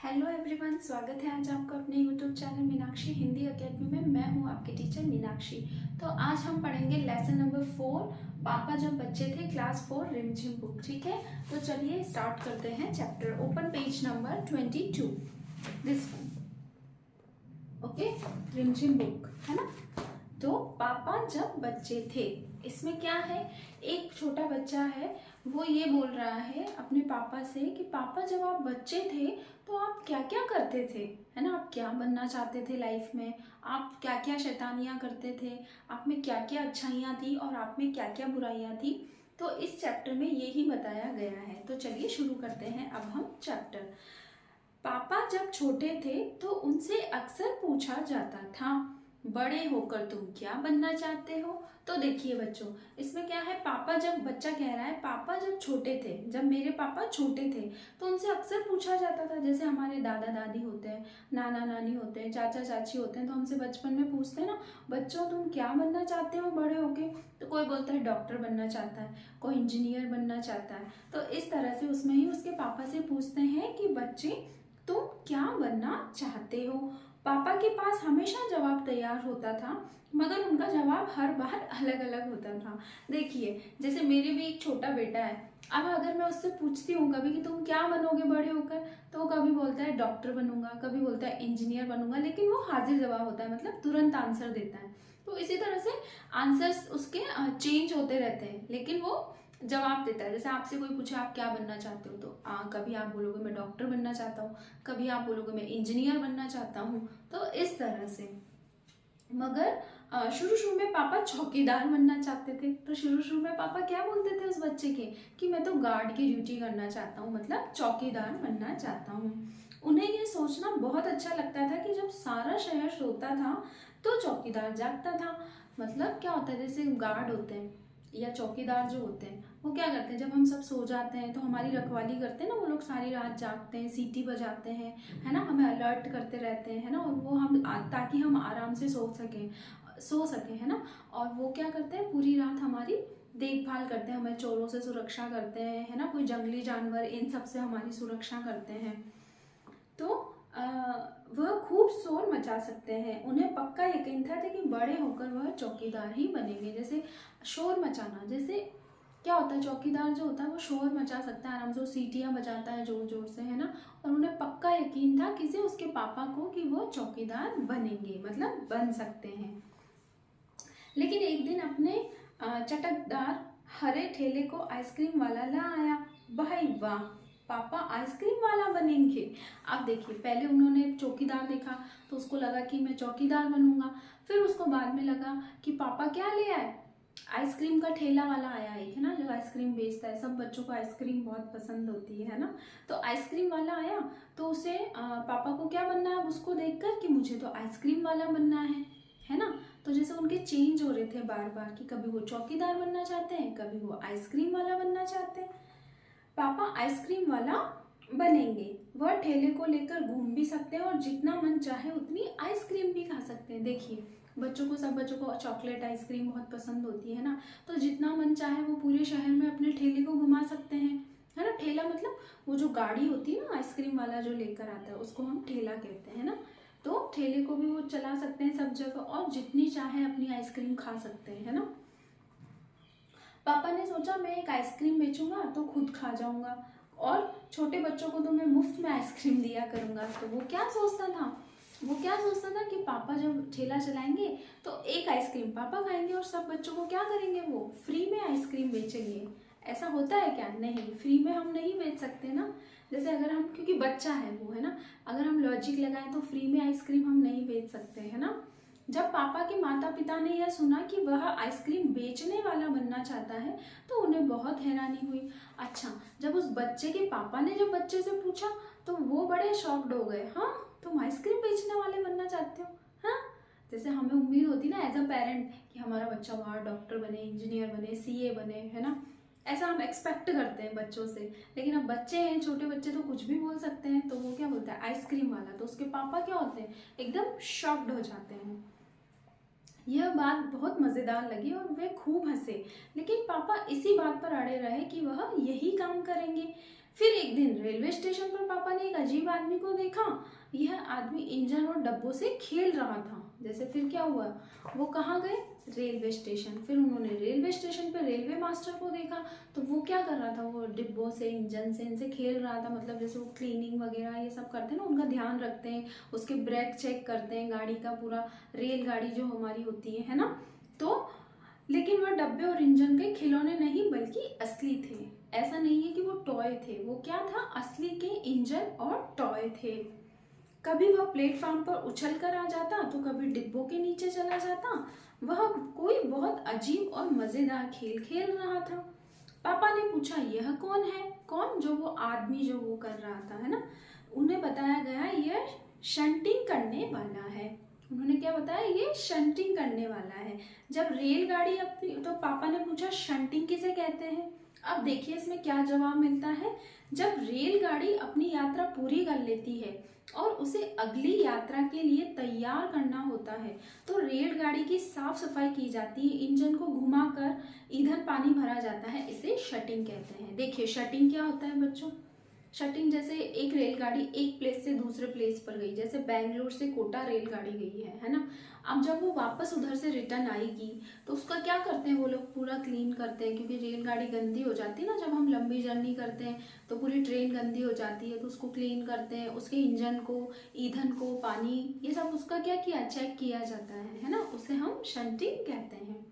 Hello everyone, स्वागत है आज आपका अपने YouTube channel Meenakshi Hindi academy में। मैं हूं आपकी टीचर मीनाक्षी। तो आज हम पढ़ेंगे लेसन नंबर 4, पापा जब बच्चे थे, क्लास 4 रिमझिम बुक। ठीक है, तो चलिए स्टार्ट करते हैं chapter. Open page number 22, this okay, रिमझिम बुक है ना। तो पापा जब बच्चे थे, इसमें क्या है, एक छोटा बच्चा है, वो ये बोल रहा है अपने पापा से कि पापा जब आप बच्चे थे तो आप क्या क्या करते थे, है ना। आप क्या बनना चाहते थे लाइफ में, आप क्या क्या शैतानियाँ करते थे, आप में क्या क्या अच्छाइयाँ थी और आप में क्या क्या बुराइयाँ थी। तो इस चैप्टर में यही बताया गया है। तो चलिए शुरू करते हैं अब हम चैप्टर। पापा जब छोटे थे तो उनसे अक्सर पूछा जाता था, बड़े होकर तुम क्या बनना चाहते हो। तो देखिए बच्चों, इसमें क्या है, पापा जब, बच्चा कह रहा है पापा जब छोटे थे, जब मेरे पापा छोटे थे तो उनसे अक्सर पूछा जाता था। जैसे हमारे दादा दादी होते हैं, नाना नानी होते हैं, चाचा चाची होते हैं, तो हमसे बचपन में पूछते हैं ना, बच्चों तुम क्या बनना चाहते हो बड़े होके। तो कोई बोलता है डॉक्टर बनना चाहता है, कोई इंजीनियर बनना चाहता है। तो इस तरह से उसमें ही उसके पापा से पूछते हैं कि बच्चे तुम क्या बनना चाहते हो। पापा के पास हमेशा जवाब तैयार होता था, मगर उनका जवाब हर बार अलग अलग होता था। देखिए, जैसे मेरे भी एक छोटा बेटा है, अब अगर मैं उससे पूछती हूँ कभी कि तुम क्या बनोगे बड़े होकर, तो वो कभी बोलता है डॉक्टर बनूंगा, कभी बोलता है इंजीनियर बनूंगा, लेकिन वो हाजिर जवाब होता है, मतलब तुरंत आंसर देता है। तो इसी तरह से आंसर्स उसके चेंज होते रहते हैं, लेकिन वो जवाब देता है। जैसे आपसे कोई पूछे आप क्या बनना चाहते हो, तो कभी आप बोलोगे मैं डॉक्टर बनना चाहता हूँ, कभी आप बोलोगे मैं इंजीनियर बनना चाहता हूँ। तो इस तरह से। मगर शुरू शुरू में पापा चौकीदार बनना चाहते थे। तो शुरू शुरू में पापा क्या बोलते थे उस बच्चे के, कि मैं तो गार्ड की ड्यूटी करना चाहता हूँ, मतलब चौकीदार बनना चाहता हूँ। उन्हें ये सोचना बहुत अच्छा लगता था कि जब सारा शहर सोता था तो चौकीदार जागता था। मतलब क्या होता है, जैसे गार्ड होते हैं या चौकीदार जो होते हैं, वो क्या करते हैं, जब हम सब सो जाते हैं तो हमारी रखवाली करते हैं ना, वो लोग सारी रात जागते हैं, सीटी बजाते हैं, है ना, हमें अलर्ट करते रहते हैं, है ना। और वो हम ताकि हम आराम से सो सकें, है ना। और वो क्या करते हैं, पूरी रात हमारी देखभाल करते हैं, हमें चोरों से सुरक्षा करते हैं, है ना, कोई जंगली जानवर, इन सब से हमारी सुरक्षा करते हैं। तो आ, वह खूब शोर मचा सकते हैं। उन्हें पक्का यकीन था कि बड़े होकर वह चौकीदार ही बनेंगे। जैसे शोर मचाना, जैसे क्या होता है, चौकीदार जो होता है वो शोर मचा सकता है आराम से, वो सीटियाँ बजाता है जोर जोर से, है ना। और उन्हें पक्का यकीन था किसी उसके पापा को कि वो चौकीदार बनेंगे, मतलब बन सकते हैं। लेकिन एक दिन अपने चटकदार हरे ठेले को आइसक्रीम वाला ला आया। भाई वाह, पापा आइसक्रीम वाला बनेंगे। अब देखिए, पहले उन्होंने चौकीदार देखा तो उसको लगा कि मैं चौकीदार बनूंगा। फिर उसको बाद में लगा कि पापा क्या ले आए, आइसक्रीम का ठेला वाला आया एक, है ना, जो आइसक्रीम बेचता है। सब बच्चों को आइसक्रीम बहुत पसंद होती है ना। तो आइसक्रीम वाला आया तो उसे पापा को क्या बनना है, उसको देखकर कि मुझे तो आइसक्रीम वाला बनना है ना। तो जैसे उनके चेंज हो रहे थे बार बार, कि कभी वो चौकीदार बनना चाहते हैं, कभी वो आइसक्रीम वाला बनना चाहते हैं। पापा आइसक्रीम वाला बनेंगे, वह ठेले को लेकर घूम भी सकते हैं और जितना मन चाहे उतनी आइसक्रीम भी खा सकते हैं। देखिए, बच्चों को, सब बच्चों को चॉकलेट आइसक्रीम बहुत पसंद होती है ना। तो जितना मन चाहे वो पूरे शहर में अपने ठेले को घुमा सकते हैं, है ना। ठेला मतलब वो जो गाड़ी होती है ना आइसक्रीम वाला जो लेकर आता है, उसको हम ठेला कहते हैं ना। तो ठेले को भी वो चला सकते हैं सब जगह और जितनी चाहे अपनी आइसक्रीम खा सकते हैं, है ना। पापा ने सोचा मैं एक आइसक्रीम बेचूंगा तो खुद खा जाऊंगा और छोटे बच्चों को तो मैं मुफ्त में आइसक्रीम दिया करूंगा। तो वो क्या सोचता था, वो क्या सोचता था कि पापा जब ठेला चलाएंगे तो एक आइसक्रीम पापा खाएंगे और सब बच्चों को क्या करेंगे, वो फ्री में आइसक्रीम बेचेंगे। ऐसा होता है क्या, नहीं, फ्री में हम नहीं बेच सकते ना। जैसे अगर हम, क्योंकि बच्चा है वो, है ना, अगर हम लॉजिक लगाएं तो फ्री में आइसक्रीम हम नहीं बेच सकते, है ना। जब पापा के माता पिता ने यह सुना कि वह आइसक्रीम बेचने वाला बनना चाहता है तो उन्हें बहुत हैरानी हुई। अच्छा, जब उस बच्चे के पापा ने जब बच्चे से पूछा तो वो बड़े शॉक्ड हो गए। हाँ, तुम आइसक्रीम बेचने वाले बनना चाहते हो, हाँ। जैसे हमें उम्मीद होती ना एज अ पेरेंट कि हमारा बच्चा बाहर डॉक्टर बने, इंजीनियर बने, सीए बने, है ना। ऐसा हम एक्सपेक्ट करते हैं बच्चों से। लेकिन अब बच्चे हैं, छोटे बच्चे, तो कुछ भी बोल सकते हैं। तो वो क्या बोलता है, आइसक्रीम वाला। तो उसके पापा क्या होते हैं, एकदम शॉक्ड हो जाते हैं। यह बात बहुत मज़ेदार लगी और वे खूब हंसे। लेकिन पापा इसी बात पर अड़े रहे कि वह यही काम करेंगे। फिर एक दिन रेलवे स्टेशन पर पापा ने एक अजीब आदमी को देखा। यह आदमी इंजन और डब्बों से खेल रहा था। जैसे फिर क्या हुआ, वो कहाँ गए, रेलवे स्टेशन। फिर उन्होंने रेलवे स्टेशन पे रेलवे मास्टर को देखा, तो वो क्या कर रहा था, वो डिब्बों से इंजन से इनसे खेल रहा था। मतलब जैसे वो क्लीनिंग वगैरह ये सब करते हैं ना, उनका ध्यान रखते हैं, उसके ब्रेक चेक करते हैं, गाड़ी का पूरा, रेलगाड़ी जो हमारी होती है ना। तो लेकिन वह डब्बे और इंजन के खिलौने नहीं बल्कि असली थे। ऐसा नहीं है कि वो टॉय थे, वो क्या था, असली के इंजन और टॉय थे। कभी वह प्लेटफॉर्म पर उछल कर आ जाता तो कभी डिब्बों के नीचे चला जाता। वह कोई बहुत अजीब और मजेदार खेल खेल रहा था। पापा ने पूछा, यह कौन है, कौन, जो वो आदमी जो वो कर रहा था, है ना। उन्हें बताया गया यह शंटिंग करने वाला है। उन्होंने क्या बताया, ये शंटिंग करने वाला है। जब रेलगाड़ी अपनी, तो पापा ने पूछा शंटिंग किसे कहते हैं। अब देखिए इसमें क्या जवाब मिलता है। जब रेलगाड़ी अपनी यात्रा पूरी कर लेती है और उसे अगली यात्रा के लिए तैयार करना होता है, तो रेलगाड़ी की साफ सफाई की जाती है, इंजन को घुमाकर ईंधन पानी भरा जाता है, इसे शटिंग कहते हैं। देखिए शटिंग क्या होता है बच्चों। शटिंग जैसे एक रेलगाड़ी एक प्लेस से दूसरे प्लेस पर गई, जैसे बेंगलोर से कोटा रेलगाड़ी गई है ना। अब जब वो वापस उधर से रिटर्न आएगी तो उसका क्या करते हैं वो लोग, पूरा क्लीन करते हैं, क्योंकि रेलगाड़ी गंदी हो जाती है ना। जब हम लंबी जर्नी करते हैं तो पूरी ट्रेन गंदी हो जाती है, तो उसको क्लीन करते हैं, उसके इंजन को, ईंधन को, पानी, ये सब उसका क्या किया, चेक किया जाता है ना। उसे हम शंटिंग कहते हैं।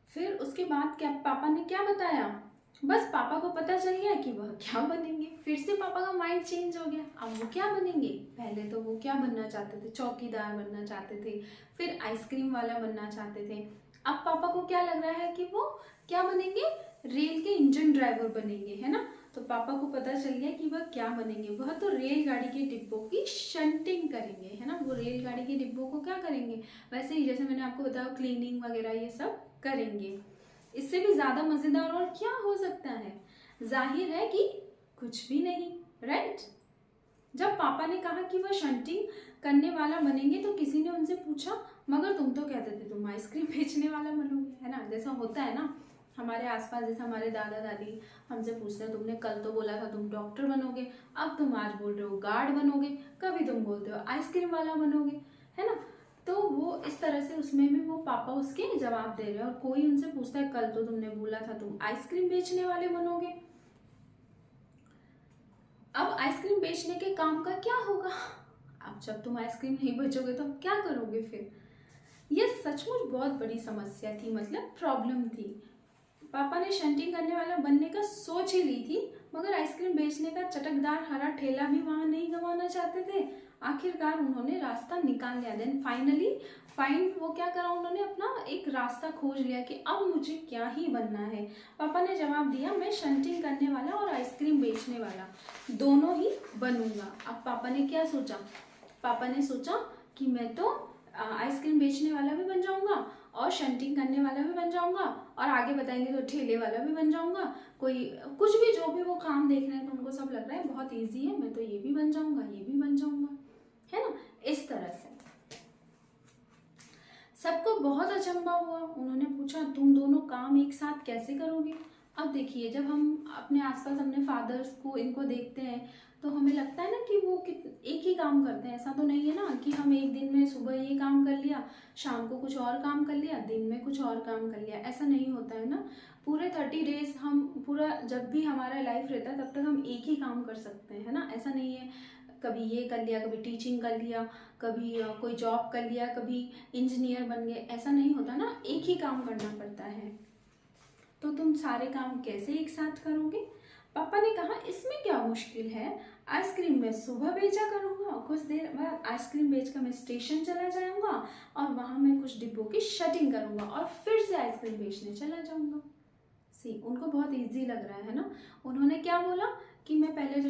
फिर उसके बाद क्या पापा ने क्या बताया, बस पापा को पता चल गया कि वह क्या बनेंगे। फिर से पापा का माइंड चेंज हो गया। अब वो क्या बनेंगे, पहले तो वो क्या बनना चाहते थे, चौकीदार बनना चाहते थे, फिर आइसक्रीम वाला बनना चाहते थे। अब पापा को क्या लग रहा है कि वो क्या बनेंगे, रेल के इंजन ड्राइवर बनेंगे, है ना। तो पापा को पता चल गया कि वह क्या बनेंगे, वह तो रेलगाड़ी के डिब्बों की शंटिंग करेंगे, है ना। वो रेलगाड़ी के डिब्बों को क्या करेंगे, वैसे ही जैसे मैंने आपको बताया क्लीनिंग वगैरह ये सब करेंगे। इससे भी ज्यादा मजेदार और क्या हो सकता है, जाहिर है कि कुछ भी नहीं, राइट। जब पापा ने कहा कि वह शंटिंग करने वाला बनेंगे तो किसी ने उनसे पूछा, मगर तुम तो कहते थे तुम आइसक्रीम बेचने वाला बनोगे, है ना। जैसा होता है ना हमारे आसपास, जैसे हमारे दादा दादी हमसे पूछते हैं, तुमने कल तो बोला था तुम डॉक्टर बनोगे, अब तुम आज बोल रहे हो गार्ड बनोगे, कभी तुम बोलते हो आइसक्रीम वाला बनोगे, है ना। तो वो इस तरह से उसमें भी वो पापा उसके जवाब दे रहे हैं। और कोई उनसे पूछता है, कल तो तुमने बोला था तुम आइसक्रीम बेचने वाले बनोगे, अब आइसक्रीम बेचने के काम का क्या होगा। अब जब तुम आइसक्रीम नहीं बेचोगे तो क्या करोगे फिर। यह सचमुच बहुत बड़ी समस्या थी, मतलब प्रॉब्लम थी। पापा ने शंटिंग करने वाला बनने का सोच ही ली थी, मगर आइसक्रीम बेचने का चटकदार हरा ठेला भी वहां नहीं गंवाना चाहते थे। आखिरकार उन्होंने रास्ता निकाल लिया। देन फाइनली वो क्या करा, उन्होंने अपना एक रास्ता खोज लिया कि अब मुझे क्या ही बनना है। पापा ने जवाब दिया, मैं शंटिंग करने वाला और आइसक्रीम बेचने वाला दोनों ही बनूंगा। अब पापा ने क्या सोचा, पापा ने सोचा कि मैं तो आइसक्रीम बेचने वाला भी बन जाऊंगा और शंटिंग करने वाला भी बन जाऊंगा, और आगे बताएंगे तो ठेले वाला भी बन जाऊंगा। कोई कुछ भी, जो भी वो काम देख रहे हैं तो उनको सब लग रहा है बहुत इजी है, मैं तो ये भी बन जाऊंगा, ये भी बन जाऊंगा, है ना। इस तरह से सबको बहुत अचंभा हुआ। उन्होंने पूछा, तुम दोनों काम एक साथ कैसे करोगे। अब देखिए, जब हम अपने आसपास अपने फादर्स को, इनको देखते हैं तो हमें लगता है ना कि वो एक ही काम करते हैं। ऐसा तो नहीं है ना कि हम एक दिन में सुबह ये काम कर लिया, शाम को कुछ और काम कर लिया, दिन में कुछ और काम कर लिया, ऐसा नहीं होता है ना। पूरे 30 डेज हम पूरा, जब भी हमारा लाइफ रहता है तब तक हम एक ही काम कर सकते हैं, है ना। ऐसा नहीं है कभी ये कर लिया, कभी टीचिंग कर लिया, कभी कोई जॉब कर लिया, कभी इंजीनियर बन गए, ऐसा नहीं होता ना, एक ही काम करना पड़ता है। तो तुम सारे काम कैसे एक साथ करोगे। पापा ने कहा, इसमें क्या मुश्किल है, आइसक्रीम मैं सुबह बेचा करूंगा, कुछ देर बाद आइसक्रीम बेचकर मैं स्टेशन चला जाऊंगा और वहां मैं कुछ डिब्बों की शटिंग करूंगा और फिर से आइसक्रीम बेचने चला जाऊंगा। उनको बहुत इजी लग रहा है ना। उन्होंने क्या बोला कि मैं पहले तो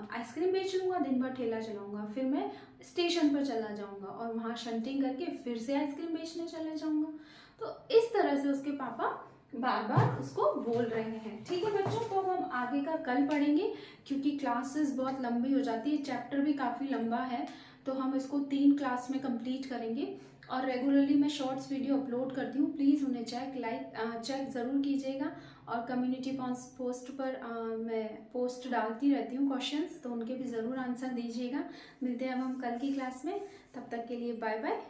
आइसक्रीम बेच लूंगा, दिन भर ठेला चलाऊंगा, फिर मैं स्टेशन पर चला जाऊंगा और वहां शंटिंग करके फिर से आइसक्रीम बेचने चला जाऊंगा। तो इस तरह से उसके पापा बार बार उसको बोल रहे हैं। ठीक है बच्चों, तो अब हम आगे का कल पढ़ेंगे, क्योंकि क्लासेस बहुत लंबी हो जाती है, चैप्टर भी काफ़ी लंबा है, तो हम इसको 3 क्लास में कंप्लीट करेंगे। और रेगुलरली मैं शॉर्ट्स वीडियो अपलोड करती हूँ, प्लीज़ उन्हें चेक ज़रूर कीजिएगा और कम्युनिटी पोस्ट पर मैं पोस्ट डालती रहती हूँ क्वेश्चंस, तो उनके भी ज़रूर आंसर दीजिएगा। मिलते हैं अब हम कल की क्लास में, तब तक के लिए बाय बाय।